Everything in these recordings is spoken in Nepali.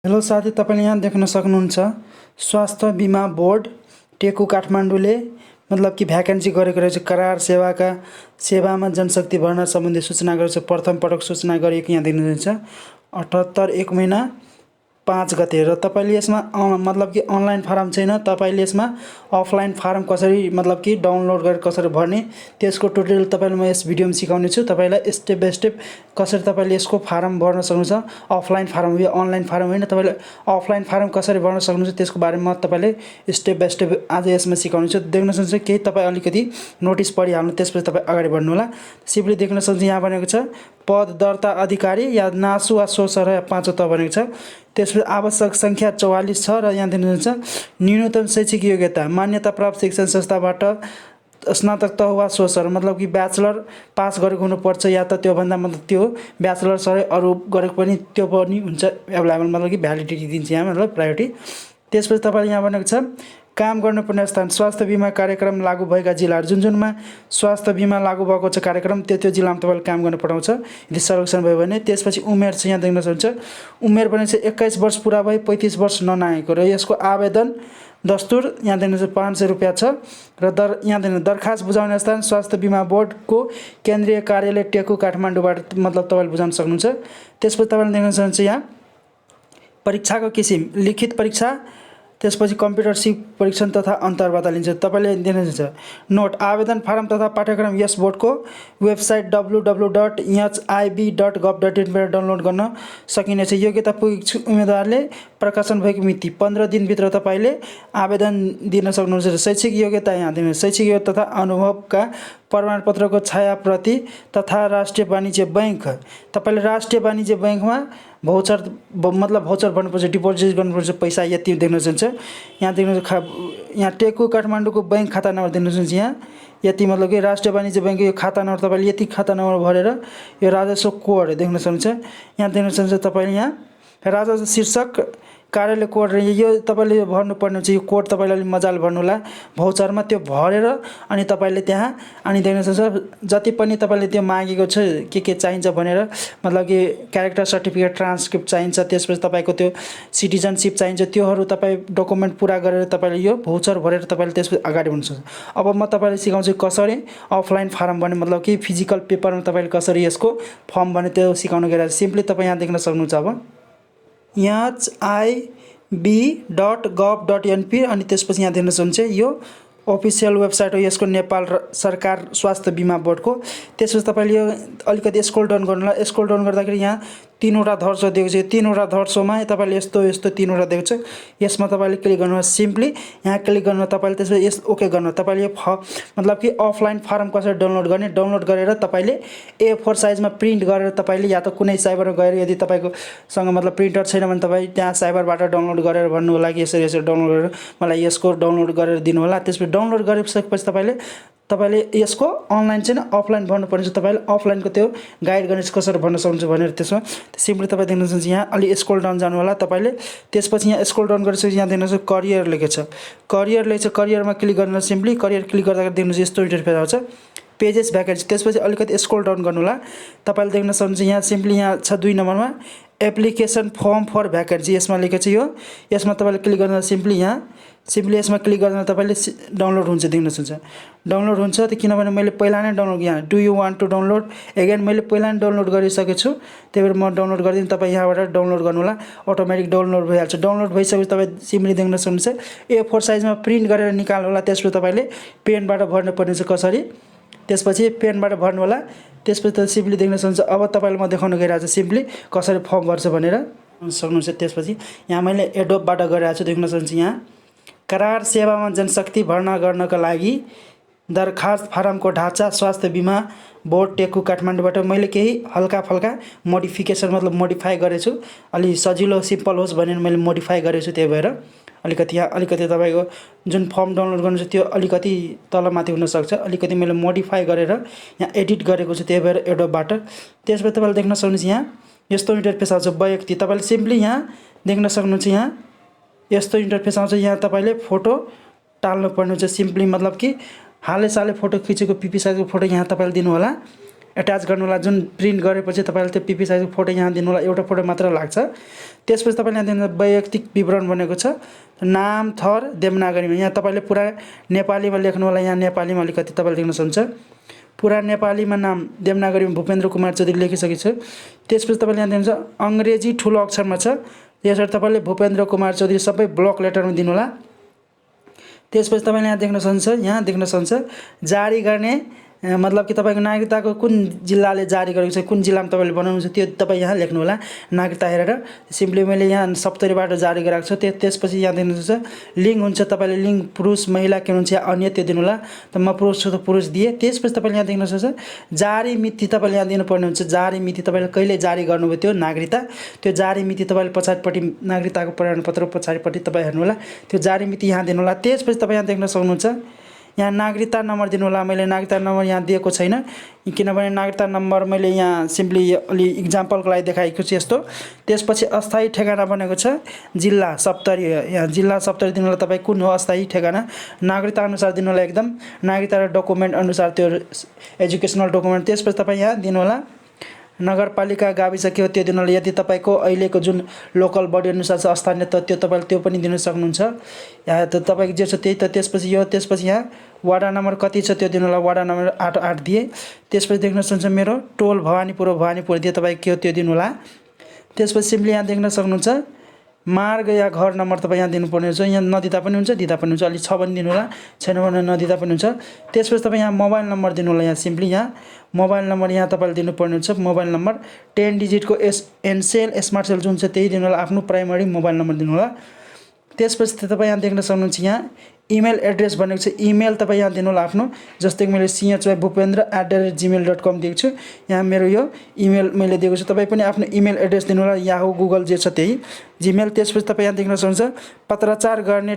हेलो साथी, तपाईँले यहाँ देख्न सक्नुहुन्छ स्वास्थ्य बिमा बोर्ड टेकु काठमाडौँले मतलब कि भ्याकेन्सी गरेको रहेछ। करार सेवामा जनशक्ति भर्ना सम्बन्धी सूचना गरेको छ। प्रथम पटक सूचना गरिएको यहाँ देख्नुहुन्छ 78 1 महिना 5 गते। र तपाईँले यसमा मतलब कि अनलाइन फारम छैन, तपाईँले यसमा अफलाइन फारम कसरी मतलब कि डाउनलोड गरेर कसरी भर्ने त्यसको ट्युटोरियल तपाईँलाई म यस भिडियोमा सिकाउने छु। तपाईँलाई स्टेप बाई स्टेप कसरी तपाईँले यसको फारम भर्न सक्नुहुन्छ। अफलाइन फारम हो, अनलाइन फारम होइन। तपाईँले अफलाइन फारम कसरी भर्न सक्नुहुन्छ त्यसको बारेमा तपाईँले स्टेप बाई स्टेप आज यसमा सिकाउने छु। देख्न सक्नुहुन्छ केही तपाईँ अलिकति नोटिस पढिहाल्नु, त्यसपछि तपाईँ अगाडि बढ्नु होला। सिम्पली देख्न सक्नुहुन्छ यहाँ भनेको छ पद दर्ता अधिकारी या नासु वा सोसर या 5 त भनेको छ। त्यसपछि आवश्यक सङ्ख्या 44 छ। र यहाँ दिनुहुन्छ न्यूनतम शैक्षिक योग्यता मान्यता प्राप्त शिक्षण संस्थाबाट स्नातक तह वा सोसर मतलब कि ब्याचलर पास गरेको हुनुपर्छ, या त त्योभन्दा मतलब त्यो ब्याचलर सरै अरू गरेको पनि त्यो पनि हुन्छ एभाइलेबल, मतलब कि भ्यालिडिटी दिन्छ यहाँ मतलब प्रायोरिटी। त्यसपछि तपाईँले यहाँ भनेको छ काम गर्नुपर्ने स्थान स्वास्थ्य बिमा कार्यक्रम लागू भएका जिल्लाहरू जुनमा स्वास्थ्य बिमा लागू भएको छ कार्यक्रम त्यो जिल्लामा तपाईँले काम गर्न पठाउँछ यदि सर्वेक्षण भयो भने। त्यसपछि उमेर छ, यहाँ देख्न सक्नुहुन्छ उमेर भने चाहिँ 21 वर्ष पुरा भए 35 वर्ष ननागेको। र यसको आवेदन दस्तुर यहाँ देख्नुहुन्छ 500 रुपियाँ छ। र यहाँ देख्नु दरखास्त बुझाउने स्थान स्वास्थ्य बिमा बोर्डको केन्द्रीय कार्यालय टेकु काठमाडौँबाट मतलब तपाईँले बुझाउन सक्नुहुन्छ। त्यसपछि तपाईँले देख्न सक्नुहुन्छ यहाँ परीक्षाको किसिम लिखित परीक्षा, त्यसपछि कम्प्युटर सिप परीक्षण तथा अन्तर्वार्ता लिन्छ। तपाईँले देख्नुहुन्छ नोट आवेदन फारम तथा पाठ्यक्रम यस बोर्डको वेबसाइट www.hib.gov.in बाट डाउनलोड गर्न सकिनेछ। योग्यता पुगेको उम्मेदवारले प्रकाशन भएको मिति 15 दिनभित्र तपाईँले आवेदन दिन सक्नुहुन्छ। शैक्षिक योग्यता यहाँ दिनु शैक्षिक योग्यता तथा अनुभवका प्रमाणपत्रको छाया प्रति तथा राष्ट्रिय वाणिज्य बैंक तपाईँले राष्ट्रिय वाणिज्य बैंकमा भाउचर मतलब भाउचर भर्नुपर्छ, डिपोजिट गर्नुपर्छ पैसा यति देख्न सक्नुहुन्छ। यहाँ देख्नुहुन्छ यहाँ टेकु काठमाडौँको बैंक खाता नम्बर देख्न सक्नुहुन्छ यहाँ यति मतलब कि राष्ट्रिय वाणिज्य बैंकको यो खाता नम्बर तपाईँले यति खाता नम्बर भरेर यो राजस्व कोड देख्न सक्नुहुन्छ। यहाँ देख्न सक्नुहुन्छ तपाईँले यहाँ राजस्व शीर्षक कार्यालय कोड यो तपाईँले भर्नुपर्ने हुन्छ। यो कोड तपाईँले अलिक मजाले भर्नु होला भाउचरमा, त्यो भरेर अनि तपाईँले त्यहाँ अनि देख्न सक्नुहुन्छ जति पनि तपाईँले त्यो मागेको छ के चाहिन्छ भनेर मतलब कि क्यारेक्टर सर्टिफिकेट ट्रान्सक्रिप्ट चाहिन्छ, त्यसपछि तपाईँको त्यो सिटिजनसिप चाहिन्छ, त्योहरू तपाईँ डकुमेन्ट पुरा गरेर तपाईँले यो भाउचर भरेर तपाईँले त्यसपछि अगाडि बढ्नु सक्छ। अब म तपाईँलाई सिकाउँछु कसरी अफलाइन फारम भन्ने मतलब कि फिजिकल पेपरमा तपाईँले कसरी यसको फर्म भन्ने त्यो सिकाउन गइरहेको छ। सिम्पली तपाईँ यहाँ देख्न सक्नुहुन्छ अब hib.gov.np अनि त्यसपछि यहाँ देख्न सक्नुहुन्छ यो अफिसियल वेबसाइट हो यसको नेपाल सरकार स्वास्थ्य बिमा बोर्डको। त्यसपछि तपाईँले यो अलिकति स्क्रोल डाउन गर्नुहोला। स्क्रोल डाउन गर्दाखेरि यहाँ 3वटा धर्सो दिएको छ। 3वटा धर्सोमा तपाईँले यस्तो 3वटा दिएको छ, यसमा तपाईँले क्लिक गर्नुहोस्। सिम्पली यहाँ क्लिक गर्नु तपाईँले त्यसपछि यस ओके गर्नु। तपाईँले यो मतलब कि अफलाइन फारम कसरी डाउनलोड गर्ने डाउनलोड गरेर तपाईँले A4 साइजमा प्रिन्ट गरेर तपाईँले या त कुनै साइबरमा गएर यदि तपाईँकोसँग मतलब प्रिन्टर छैन भने तपाईँ त्यहाँ साइबरबाट डाउनलोड गरेर भन्नु होला कि यसरी डाउनलोड गरेर मलाई यसको डाउनलोड गरेर दिनु होला। त्यसपछि डाउनलोड गरिसकेपछि तपाईँले यसको अनलाइन चाहिँ अफलाइन भर्नुपर्ने छ। तपाईँले अफलाइनको त्यो गाइड गर्ने कसरी भर्न सक्नुहुन्छ भनेर त्यसमा सिम्पली तपाईँ देख्न सक्नुहुन्छ यहाँ अलि स्क्रोल डाउन जानु होला तपाईँले। त्यसपछि यहाँ स्क्रोल डाउन गरिसकेपछि यहाँ देख्न सक्नुहुन्छ करियर लेखेको छ, करियर लेखेको छ, करियरमा क्लिक गर्नु। सिम्पली करियर क्लिक गर्दाखेरि देख्नुहुन्छ यस्तो इन्टरफेस आउँछ पेजेस भ्याकेन्सी। त्यसपछि अलिकति स्क्रोल डाउन गर्नु होला, तपाईँले देख्न सक्नुहुन्छ यहाँ सिम्पली यहाँ छ 2 नम्बरमा एप्लिकेसन फर्म फर भ्याकेन्सी यसमा लेखेको छ यो। यसमा तपाईँले क्लिक गर्नु सिम्पली यसमा क्लिक गर्दा तपाईँले डाउनलोड हुन्छ देख्न सक्नुहुन्छ डाउनलोड हुन्छ। त किनभने मैले पहिला नै डाउनलोड यहाँ do you want to download again मैले पहिला नै डाउनलोड गरिसकेको छु, त्यही भएर म डाउनलोड गरिदिनु। तपाईँ यहाँबाट डाउनलोड गर्नु होला, अटोमेटिक डाउनलोड भइहाल्छ। डाउनलोड भइसकेपछि तपाईँ सिम्पली देख्न सक्नुहुन्छ A4 साइजमा प्रिन्ट गरेर निकाल्नु होला। त्यसपछि तपाईँले पेनबाट भर्नुपर्ने छ कसरी, त्यसपछि पेनबाट भर्नु होला। त्यसपछि त सिम्पली देख्न सक्नुहुन्छ अब तपाईँलाई म देखाउन गइरहेको छु सिम्पली कसरी फर्म भर्छ भनेर सक्नुहुन्छ। त्यसपछि यहाँ मैले एडोबबाट गरिरहेको छु देख्न सक्नुहुन्छ यहाँ करार सेवामा जनशक्ति भर्ना गर्नका लागि दरखास्त फारमको ढाँचा स्वास्थ्य बिमा बोर्ड टेकु काठमाडौँबाट मैले केही हल्का फल्का मोडिफिकेसन मतलब मोडिफाई गरेछु, अलि सजिलो सिम्पल होस् भनेर मैले मोडिफाई गरेछु। त्यही भएर अलिकति यहाँ अलिकति तपाईँको जुन फर्म डाउनलोड गर्नु छ त्यो अलिकति तलमाथि हुनसक्छ, अलिकति मैले मोडिफाई गरेर यहाँ एडिट गरेको छु, त्यही भएर एडोबबाट। त्यसपछि तपाईँले देख्न सक्नुहुन्छ यहाँ यस्तो इन्टरफेस आउँछ व्यक्ति। तपाईँले सिम्पली यहाँ देख्न सक्नुहुन्छ यहाँ यस्तो इन्टरफेस आउँछ। यहाँ तपाईँले फोटो टाल्नु पर्ने हुन्छ सिम्पली मतलब कि हालै सालै फोटो खिचेको पिपी साइजको फोटो यहाँ तपाईँले दिनु होला। एट्याच गर्नु होला। जुन प्रिन्ट गरेपछि तपाईँले त्यो पिपी साइजको फोटो यहाँ दिनु होला, एउटा फोटो मात्र लाग्छ। त्यसपछि तपाईँले यहाँ दिनु वैयक्तिक विवरण भनेको छ, नाम थर देवनागरीमा, यहाँ तपाईँले पुरा नेपालीमा लेख्नु होला। यहाँ नेपालीमा अलिकति तपाईँले देख्न सक्नुहुन्छ, पुरा नेपालीमा नाम देवनागरीमा भूपेन्द्र कुमार चौधरी लेखिसकेको छ। त्यसपछि तपाईँले यहाँ दिनुहुन्छ अङ्ग्रेजी ठुलो अक्षरमा छ, त्यसरी तपाईँले भूपेन्द्र कुमार चौधरी सबै ब्लक लेटरमा दिनु होला। त्यसपछि तपाईँले यहाँ देख्न सक्नुहुन्छ जारी गर्ने मतलब कि तपाईँको नागरिकताको कुन जिल्लाले जारी गरेको छ, कुन जिल्लामा तपाईँले बनाउनुहुन्छ त्यो तपाईँ यहाँ लेख्नु होला नागरिकता हेरेर। सिम्पली मैले यहाँ सप्तरीबाट जारी गराएको छु। त्यसपछि यहाँ दिनुहुन्छ लिङ्ग हुन्छ, तपाईँले लिङ्ग पुरुष महिला के हुनुहुन्छ या अन्य त्यो दिनु होला। त म पुरुष छु त पुरुष दिएँ। त्यसपछि तपाईँले यहाँ देख्न सक्नुहुन्छ जारी मिति तपाईँले यहाँ दिनुपर्ने हुन्छ। जारी मिति तपाईँले कहिले जारी गर्नुभयो त्यो नागरिकता, त्यो जारी मिति तपाईँले पछाडिपट्टि नागरिकताको प्रमाणपत्र पछाडिपट्टि तपाईँ हेर्नु होला, त्यो जारी मिति यहाँ दिनु होला। त्यसपछि तपाईँ यहाँ देख्न सक्नुहुन्छ यहाँ नागरिकता नम्बर दिनु होला। मैले नागरिकता नम्बर यहाँ दिएको छैन, किनभने नागरिकता नम्बर मैले यहाँ सिम्पली अलि इक्जाम्पलको लागि देखाएको छु यस्तो। त्यसपछि अस्थायी ठेगाना बनेको छ जिल्ला सप्तरी, यहाँ जिल्ला सप्तरी दिनु होला। तपाईँ कुन हो अस्थायी ठेगाना, नागरिकता अनुसार दिनु होला, एकदम नागरिकता र डकुमेन्ट अनुसार त्यो एजुकेसनल डकुमेन्ट। त्यसपछि तपाईँ यहाँ दिनु होला नगरपालिका गाविस के हो त्यो दिनु होला। यदि तपाईँको अहिलेको जुन लोकल बडी अनुसार छ स्थानीय त त्यो तपाईँले त्यो पनि दिन सक्नुहुन्छ। यहाँ त तपाईँको जे छ त्यही त। त्यसपछि यहाँ वडा नम्बर कति छ त्यो दिनु होला, वडा नम्बर 8 दिए। त्यसपछि देख्न सक्नुहुन्छ मेरो टोल भवानीपुर दिए, तपाईँ के हो त्यो दिनु होला। त्यसपछि सिम्पली यहाँ देख्न सक्नुहुन्छ मार्ग या घर नम्बर तपाईँ यहाँ दिनुपर्ने हुन्छ। यहाँ नदिँदा पनि हुन्छ, दिँदा पनि हुन्छ, अलिक छ भने दिनु होला, छैन भने नदिँदा पनि हुन्छ। त्यसपछि तपाईँ यहाँ मोबाइल नम्बर दिनु होला। यहाँ सिम्पली यहाँ मोबाइल नम्बर यहाँ तपाईँले दिनुपर्ने हुन्छ। मोबाइल नम्बर 10 डिजिटको एनसेल स्मार्ट सेल जुन छ त्यही दिनु होला, आफ्नो प्राइमरी मोबाइल नम्बर दिनु होला। त्यसपछि तपाईँ यहाँ देख्न सक्नुहुन्छ यहाँ इमेल एड्रेस भनेको छ, इमेल तपाईँ यहाँ दिनु होला आफ्नो। जस्तै कि मैले ch@bhupendra@gmail.com दिएको छु, यहाँ मेरो यो इमेल मैले दिएको छु। तपाईँ पनि आफ्नो इमेल एड्रेस दिनु होला, याहू गुगल जे छ त्यही जीमेल। त्यसपछि तपाईँ यहाँ देख्न सक्नुहुन्छ पत्राचार गर्ने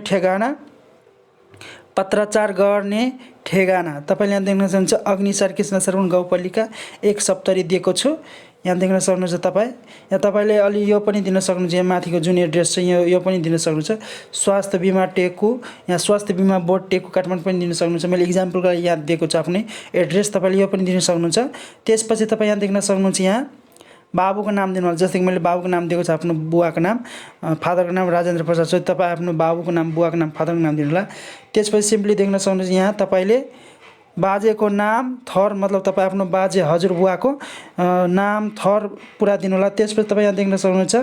ठेगाना तपाईँले यहाँ देख्न सक्नुहुन्छ अग्निसार कृष्ण सरवन गाउँपालिका 1 सप्तरी दिएको छु। यहाँ देख्न सक्नुहुन्छ तपाईँ, यहाँ तपाईँले अलि यो पनि दिन सक्नुहुन्छ, यहाँ माथिको जुन एड्रेस छ यो पनि दिन सक्नुहुन्छ। स्वास्थ्य बिमा टेकु, यहाँ स्वास्थ्य बिमा बोर्ड टेकु काठमाडौँ पनि दिन सक्नुहुन्छ। मैले इक्जाम्पलको लागि यहाँ दिएको छु आफ्नै एड्रेस, तपाईँले यो पनि दिन सक्नुहुन्छ। त्यसपछि तपाईँ यहाँ देख्न सक्नुहुन्छ यहाँ बाबुको नाम दिनु होला। जस्तै कि मैले बाबुको नाम दिएको छु, आफ्नो बुवाको नाम, फादरको नाम राजेन्द्र प्रसाद छ, तपाईँ आफ्नो बाबुको नाम, बुवाको नाम, फादरको नाम दिनु होला। त्यसपछि सिम्पली देख्न सक्नुहुन्छ यहाँ तपाईँले बाजेको नाम थर मतलब तपाईँ आफ्नो बाजे हजुरबुवाको नाम थर पुरा दिनु होला। त्यसपछि तपाईँ यहाँ देख्न सक्नुहुन्छ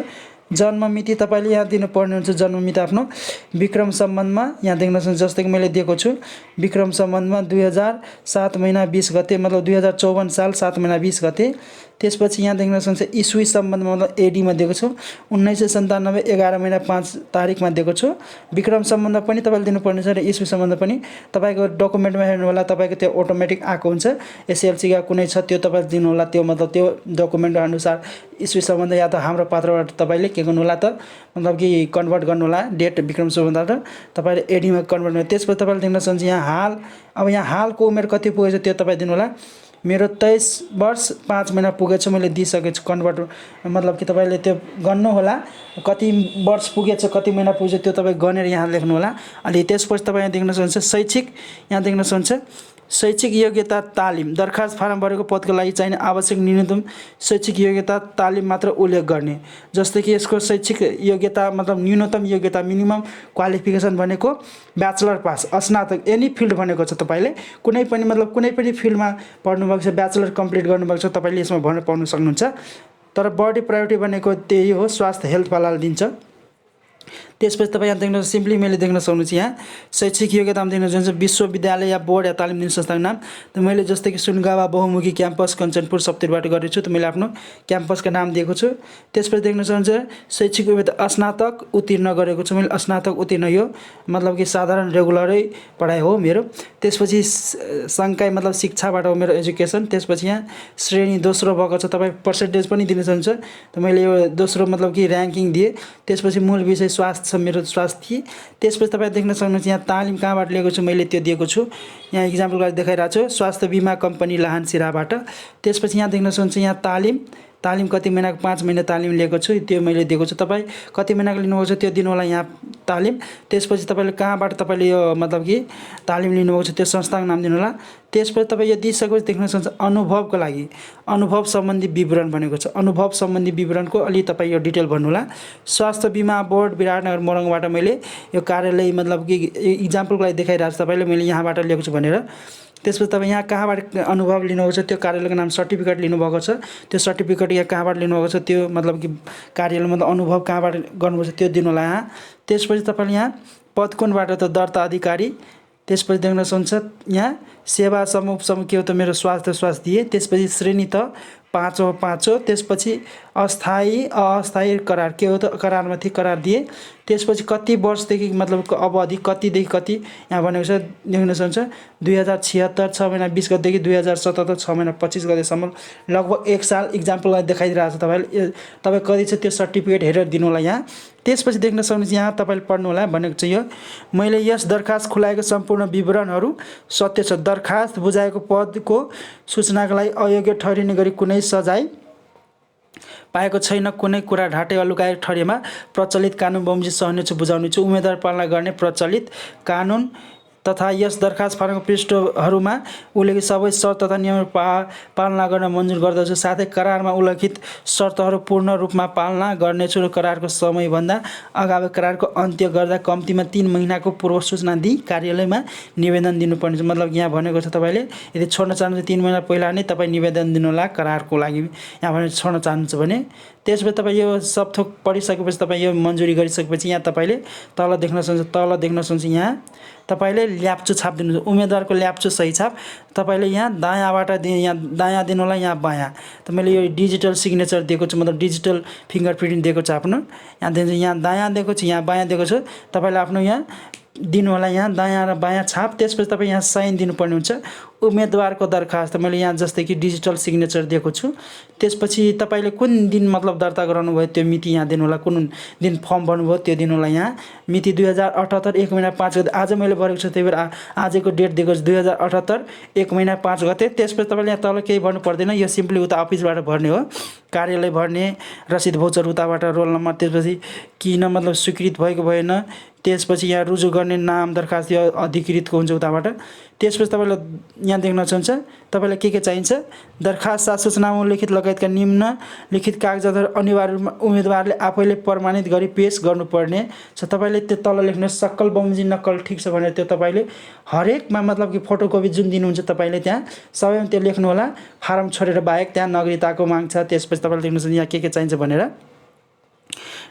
जन्ममिति तपाईँले यहाँ दिनुपर्ने हुन्छ। जन्ममिति आफ्नो विक्रम सम्बन्धमा यहाँ देख्न सक्नुहुन्छ, जस्तै कि मैले दिएको छु विक्रम सम्बन्धमा 2007 महिना 20 गते मतलब 2054 साल 7 महिना 20 गते। त्यसपछि यहाँ देख्न सक्नुहुन्छ इस्वी सम्बन्धमा मतलब एडीमा दिएको छु 1997 11 महिना 5 तारिकमा दिएको छु। विक्रम सम्बन्ध पनि तपाईँले दिनुपर्ने छ र इस्वी सम्बन्ध पनि तपाईँको डकुमेन्टमा हेर्नु होला, तपाईँको त्यो अटोमेटिक आएको हुन्छ। एसएलसीका कुनै छ त्यो तपाईँले दिनु होला, त्यो मतलब त्यो डकुमेन्ट अनुसार इस्वी सम्बन्ध या त हाम्रो पात्रबाट तपाईँले के गर्नु होला त मतलब कि कन्भर्ट गर्नु होला डेट विक्रम सम्बन्धबाट तपाईँले एडीमा कन्भर्ट गर्नु। त्यसपछि तपाईँले देख्न सक्नुहुन्छ यहाँ यहाँ हालको उमेर कति पुगेछ त्यो तपाईँ दिनु होला। मेरो 23 वर्ष 5 महिना पुगेछ, मैले दिइसकेको छु कन्भर्ट मतलब कि तपाईँले त्यो गर्नु होला कति वर्ष पुगेछ कति महिना पुगेछ त्यो तपाईँ गनेर यहाँ लेख्नु होला। अनि त्यसपछि तपाईँ यहाँ देख्न सक्नुहुन्छ शैक्षिक, यहाँ देख्न सक्नुहुन्छ शैक्षिक योग्यता तालिम दरखास्त फारम भरेको पदको लागि चाहिने आवश्यक न्यूनतम शैक्षिक योग्यता तालिम मात्र उल्लेख गर्ने। जस्तै कि यसको शैक्षिक योग्यता मतलब न्यूनतम योग्यता मिनिमम क्वालिफिकेसन भनेको ब्याचलर पास स्नातक एनी फिल्ड भनेको छ। तपाईँले कुनै पनि मतलब कुनै पनि फिल्डमा पढ्नुभएको छ, ब्याचलर कम्प्लिट गर्नुभएको छ, तपाईँले यसमा भर्न पाउन सक्नुहुन्छ। तर बढी प्रायोरिटी भनेको त्यही हो, स्वास्थ्य हेल्थवालाले दिन्छ। त्यसपछि तपाईँ यहाँ देख्न सिम्पली मैले देख्न सक्नुहुन्छ यहाँ शैक्षिक योग्यतामा देख्न सक्नुहुन्छ विश्वविद्यालय या बोर्ड या तालिम दिने संस्थाको नाम। त मैले जस्तै कि सुनगावा बहुमुखी क्याम्पस कञ्चनपुर सप्तरीबाट गरेको छु, त मैले आफ्नो क्याम्पसको नाम दिएको छु। त्यसपछि देख्न सक्नुहुन्छ शैक्षिक योग्यता स्नातक उत्तीर्ण गरेको छु, मैले स्नातक उत्तीर्ण यो मतलब कि साधारण रेगुलरै पढाइ हो मेरो। त्यसपछि सङ्काय मतलब शिक्षाबाट हो मेरो एजुकेसन। त्यसपछि यहाँ श्रेणी दोस्रो भएको छ, तपाईँ पर्सेन्टेज पनि दिन सक्नुहुन्छ, त मैले यो दोस्रो मतलब कि ऱ्याङ्किङ दिएँ। त्यसपछि मूल विषय स्वास्थ्य छ मेरो स्वास्थ्य। त्यसपछि तपाईँ देख्न सक्नुहुन्छ यहाँ तालिम कहाँबाट लिएको छु मैले त्यो दिएको छु, यहाँ इक्जाम्पलको लागि देखाइरहेको छु स्वास्थ्य बिमा कम्पनी लाहान सिराबाट। त्यसपछि यहाँ देख्न सक्नुहुन्छ यहाँ तालिम तालिम कति महिनाको 5 महिना तालिम लिएको छु त्यो मैले दिएको छु। तपाईँ कति महिनाको लिनुभएको छ त्यो दिनु होला यहाँ तालिम। त्यसपछि तपाईँले कहाँबाट तपाईँले यो मतलब कि तालिम लिनुभएको छ त्यो संस्थाको नाम दिनु होला। त्यसपछि तपाईँ यो दिइसकेपछि देख्न सक्नुहुन्छ अनुभवको लागि अनुभव सम्बन्धी विवरण भनेको छ। अनुभव सम्बन्धी विवरणको अलि तपाईँ यो डिटेल भन्नुहोला। स्वास्थ्य बिमा बोर्ड विराटनगर मोरङबाट मैले यो कार्यालय मतलब कि इक्जाम्पलको लागि देखाइरहेको छु तपाईँले, मैले यहाँबाट लिएको छु भनेर। त्यसपछि तपाईँ यहाँ कहाँबाट अनुभव लिनुभएको छ त्यो कार्यालयको नाम सर्टिफिकेट लिनुभएको छ, त्यो सर्टिफिकेट यहाँ कहाँबाट लिनुभएको छ त्यो मतलब कि कार्यालय मतलब अनुभव कहाँबाट गर्नुभएको छ त्यो दिनु होला यहाँ। त्यसपछि तपाईँले यहाँ पद कुनबाट त दर्ता अधिकारी, त्यसपछि देख्न सक्नुहुन्छ यहाँ सेवा समूह के हो त मेरो स्वास्थ्य दिए। त्यसपछि श्रेणी त 5 हो। त्यसपछि अस्थायी अस्थायी करार के हो त करारमाथि करार दिए। त्यसपछि कति वर्षदेखि मतलब अवधि कतिदेखि कति यहाँ भनेको छ देख्न सक्नुहुन्छ 2076 6 महिना 20 गतेदेखि 2077 6 महिना 25 गतेसम्म लगभग 1 साल इक्जाम्पललाई देखाइदिरहेको छ तपाईँले। तपाईँ कति छ त्यो सर्टिफिकेट हेरेर दिनु होला यहाँ। त्यसपछि देख्न सक्नुहुन्छ यहाँ तपाईँले पढ्नु होला भनेको चाहिँ यो मैले यस दरखास्त खुलाएको सम्पूर्ण विवरणहरू सत्य छ। दरखास्त बुझाएको पदको सूचनाको लागि अयोग्य ठहरिने गरी कुनै सजाय पाएको छैन। कुनै कुरा ढाँटे अलुकाएको ठहरेमा प्रचलित कानुन बमोजिम सहनेछु बुझाउनेछु। उम्मेदवार पालना गर्ने प्रचलित कानुन तथा यस दरखास्त फारमको पृष्ठहरूमा उल्लेखित सबै शर्त तथा नियम पालना गर्न मन्जुर गर्दछु। साथै करारमा उल्लेखित शर्तहरू पूर्ण रूपमा पालना गर्नेछु र करारको समयभन्दा अगावै करारको अन्त्य गर्दा कम्तीमा 3 महिनाको पूर्व सूचना दिई कार्यालयमा निवेदन दिनुपर्ने छ। मतलब यहाँ भनेको छ तपाईँले यदि छोड्न चाहनुहुन्छ 3 महिना पहिला नै तपाईँ निवेदन दिनु होला करारको लागि यहाँ भने छोड्न चाहनुहुन्छ भने। त्यसपछि तपाईँ यो सब थोक पढिसकेपछि तपाईँ यो मन्जुरी गरिसकेपछि यहाँ तपाईँले तल देख्न सक्नुहुन्छ यहाँ तपाईँले ल्याप्चो छाप दिनुहुन्छ। उम्मेदवारको ल्याप्चो सही छाप तपाईँले यहाँ दायाँबाट यहाँ दायाँ दिनु होला यहाँ बायाँ। त मैले यो डिजिटल सिग्नेचर दिएको छु मतलब डिजिटल फिङ्गरप्रिन्ट दिएको छु आफ्नो। यहाँ दिन्छु यहाँ दायाँ दिएको छु यहाँ बायाँ दिएको छु तपाईँले आफ्नो यहाँ दिनु होला यहाँ दायाँ र बायाँ छाप। त्यसपछि तपाईँ यहाँ साइन दिनुपर्ने हुन्छ। उम्मेदवारको दरखास्त मैले यहाँ जस्तै कि डिजिटल सिग्नेचर दिएको छु। त्यसपछि तपाईँले कुन दिन मतलब दर्ता गराउनु भयो त्यो मिति यहाँ दिनु होला। कुन दिन फर्म भर्नुभयो त्यो दिनु होला यहाँ। मिति 2078 1 महिना 5 गते आज मैले भरेको छु त्यही भएर आजको डेट दिएको छु 2078 1 महिना 5 गते। त्यसपछि तपाईँले यहाँ तल केही भन्नु पर्दैन, यो सिम्पली उता अफिसबाट भर्ने हो, कार्यालय भर्ने, रसिद भोचर उताबाट रोल नम्बर, त्यसपछि किन मतलब स्वीकृत भएको भएन, त्यसपछि यहाँ रुजु गर्ने नाम दरखास्त यो अधिकृतको हुन्छ उताबाट। त्यसपछि तपाईँले यहाँ देख्न सक्नुहुन्छ तपाईँलाई के चाहिन्छ। दरखास्त साथ सूचनामा उल्लेखित लगायतका निम्नलिखित कागजातहरू अनिवार्य रूपमा उम्मेदवारले आफैले प्रमाणित गरी पेश गर्नुपर्ने छ। तपाईँले त्यो तल लेख्नुहोस् सक्कल बमोजिम नक्कल ठिक छ भनेर त्यो तपाईँले हरेकमा मतलब कि फोटोकपी जुन दिनुहुन्छ तपाईँले त्यहाँ सबैमा त्यो लेख्नु होला। फारम छोडेर बाहेक त्यहाँ नागरिकताको माग छ। त्यसपछि तपाईँले देख्नुहोस् यहाँ के चाहिन्छ भनेर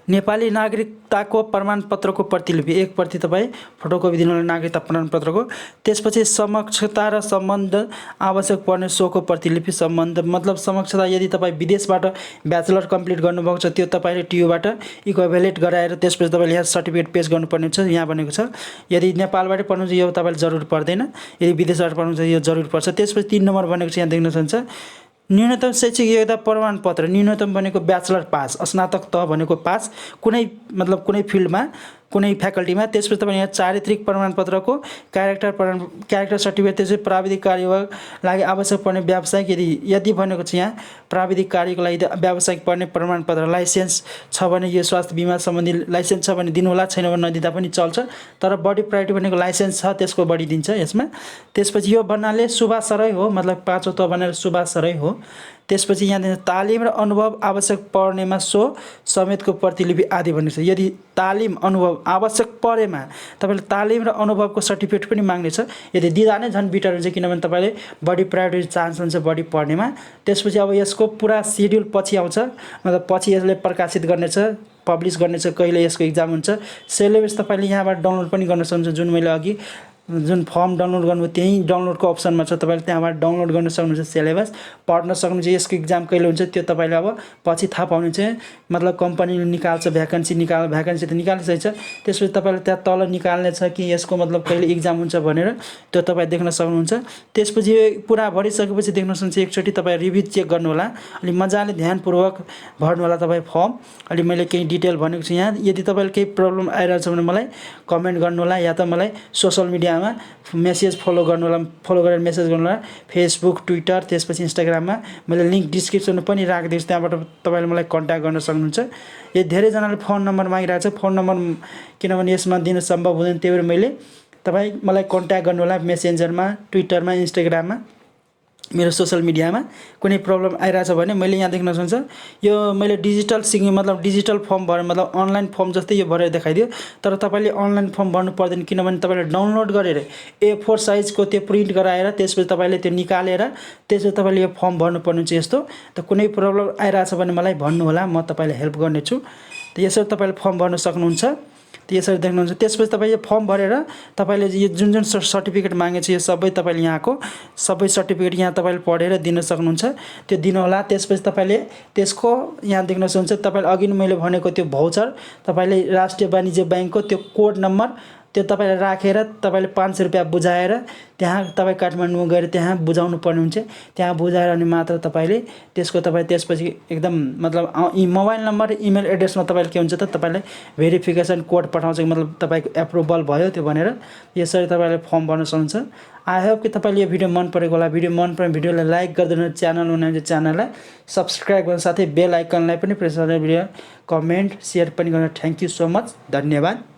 नेपाली नागरिकताको प्रमाणपत्रको प्रतिलिपि 1 प्रति तपाईँ फोटोकपी दिनुहोला नागरिकता प्रमाणपत्रको। त्यसपछि समक्षता र सम्बन्ध आवश्यक पर्ने सोको प्रतिलिपि सम्बन्ध मतलब समक्षता यदि तपाईँ विदेशबाट ब्याचलर कम्प्लिट गर्नुभएको छ त्यो तपाईँले टियुबाट इक्विभ्यालेन्ट गराएर त्यसपछि तपाईँले यहाँ सर्टिफिकेट पेश गर्नुपर्ने हुन्छ। यहाँ भनेको छ यदि नेपालबाटै पढ्नुहुन्छ यो तपाईँले जरुरी पर्दैन, यदि विदेशबाट पढ्नुहुन्छ यो जरुरी पर्छ। त्यसपछि 3 नम्बर भनेको छ यहाँ देख्न सक्नुहुन्छ न्यूनतम शैक्षिक योग्यता प्रमाणपत्र। न्यूनतम भनेको ब्याचलर पास, स्नातक तह भनेको पास कुनै मतलब कुनै फिल्डमा कुनै फ्याकल्टीमा। त्यसपछि तपाईँ यहाँ चारित्रिक प्रमाणपत्रको क्यारेक्टर सर्टिफिकेट, त्यसपछि प्राविधिक कार्यको लागि आवश्यक पर्ने व्यावसायिक यदि भनेको छ यहाँ प्राविधिक कार्यको लागि व्यावसायिक पर्ने प्रमाणपत्र लाइसेन्स छ भने यो स्वास्थ्य बिमा सम्बन्धी लाइसेन्स छ भने दिनु होला, छैन भने नदिँदा पनि चल्छ। तर बढी प्रायोरिटी भनेको लाइसेन्स छ त्यसको बढी दिन्छ यसमा। त्यसपछि यो भन्नाले सुभाषरै हो मतलब 5औं तह भनेर सुभाषरै हो। त्यसपछि यहाँ तालिम र अनुभव आवश्यक पर्नेमा सो समेतको प्रतिलिपि आदि भनेको छ। यदि तालिम अनुभव आवश्यक परेमा तपाईँले तालिम र अनुभवको सर्टिफिकेट पनि माग्ने छ। यदि दिँदा नै झन् बेटर हुन्छ किनभने तपाईँले बढी प्रायोरिटी चान्स हुन्छ बढी पढ्नेमा। त्यसपछि अब यसको पुरा सिड्युल पछि आउँछ मतलब पछि यसले प्रकाशित गर्नेछ पब्लिस गर्नेछ कहिले यसको इक्जाम हुन्छ। सिलेबस तपाईँले यहाँबाट डाउनलोड पनि गर्न सक्नुहुन्छ। जुन मैले अघि जुन फर्म डाउनलोड गर्नुभयो त्यही डाउनलोडको अप्सनमा छ, तपाईँले त्यहाँबाट डाउनलोड गर्न सक्नुहुन्छ। सिलेबस पढ्न सक्नुहुन्छ। यसको इक्जाम कहिले हुन्छ त्यो तपाईँले अब पछि थाहा पाउनुहुन्छ। मतलब कम्पनीले निकाल्छ भ्याकेन्सी त निकालिसकेको छ। त्यसपछि तपाईँले त्यहाँ तल निकाल्ने छ कि यसको मतलब कहिले इक्जाम हुन्छ भनेर त्यो तपाईँ देख्न सक्नुहुन्छ। त्यसपछि यो पुरा भरिसकेपछि देख्न सक्नुहुन्छ एकचोटि तपाईँ रिभ्यू चेक गर्नु होला। अलि मजाले ध्यानपूर्वक भर्नु होला तपाईँ फर्म। अलि मैले केही डिटेल भनेको छु यहाँ। यदि तपाईँले केही प्रब्लम आइरहेछ भने मलाई कमेन्ट गर्नु होला या त मलाई सोसल मिडिया मिडियामा मेसेज फलो गर्नु होला, फलो गरेर मेसेज गर्नु होला। फेसबुक, ट्विटर, त्यसपछि इन्स्टाग्राममा मैले लिङ्क डिस्क्रिप्सनमा पनि राखिदिन्छु, त्यहाँबाट तपाईँले मलाई कन्ट्याक्ट गर्न सक्नुहुन्छ। यो धेरैजनाले फोन नम्बर मागिरहेको छ, फोन नम्बर किनभने यसमा दिन सम्भव हुँदैन, त्यही भएर मैले तपाईँ मलाई कन्ट्याक्ट गर्नु होला मेसेन्जरमा, ट्विटरमा, इन्स्टाग्राममा, मेरो सोसल मिडियामा। कुनै प्रब्लम आइरहेछ भने मैले यहाँ देख्न सक्नुहुन्छ यो मैले डिजिटल मतलब डिजिटल फर्म भरेर मतलब अनलाइन फर्म जस्तै यो भरेर देखाइदियो, तर तपाईँले अनलाइन फर्म भर्नु पर्दैन, किनभने तपाईँले डाउनलोड गरेर A4 साइजको त्यो प्रिन्ट गराएर त्यसपछि तपाईँले त्यो निकालेर त्यसपछि तपाईँले यो फर्म भर्नुपर्ने हुन्छ। यस्तो त कुनै प्रब्लम आइरहेछ भने मलाई भन्नु होला, म तपाईँलाई हेल्प गर्नेछु। त यसरी तपाईँले फर्म भर्न सक्नुहुन्छ। त यसरी देख्नुहुन्छ। त्यसपछि तपाईँ यो फर्म भरेर तपाईँले यो जुन जुन सर्टिफिकेट मागेको छ यो सबै तपाईँले यहाँको सबै सर्टिफिकेट यहाँ तपाईँले पढेर दिन सक्नुहुन्छ, त्यो दिनुहोला। त्यसपछि तपाईँले त्यसको यहाँ देख्न सक्नुहुन्छ तपाईँले अघि मैले भनेको त्यो भाउचर तपाईँले राष्ट्रिय वाणिज्य ब्याङ्कको त्यो कोड नम्बर त्यो तपाईँले राखेर तपाईँले 500 रुपियाँ बुझाएर त्यहाँ तपाईँ काठमाडौँ गएर त्यहाँ बुझाउनु पर्ने हुन्छ। त्यहाँ बुझाएर अनि मात्र तपाईँले त्यसको त्यसपछि एकदम मतलब मोबाइल नम्बर इमेल एड्रेसमा तपाईँले के हुन्छ त तपाईँले भेरिफिकेसन कोड पठाउँछ, मतलब तपाईँको एप्रुभल भयो त्यो भनेर यसरी तपाईँले फर्म भर्न सक्नुहुन्छ। आई होप कि तपाईँले यो भिडियो मन परेको होला। भिडियो मन परे भिडियोलाई लाइक गरिदिनु, च्यानल हुनुहुन्छ च्यानललाई सब्सक्राइब गर्नु, साथै बेल आइकनलाई पनि प्रेस गरेर भिडियो कमेन्ट सेयर पनि गर्नु। थ्याङ्क यू सो मच, धन्यवाद।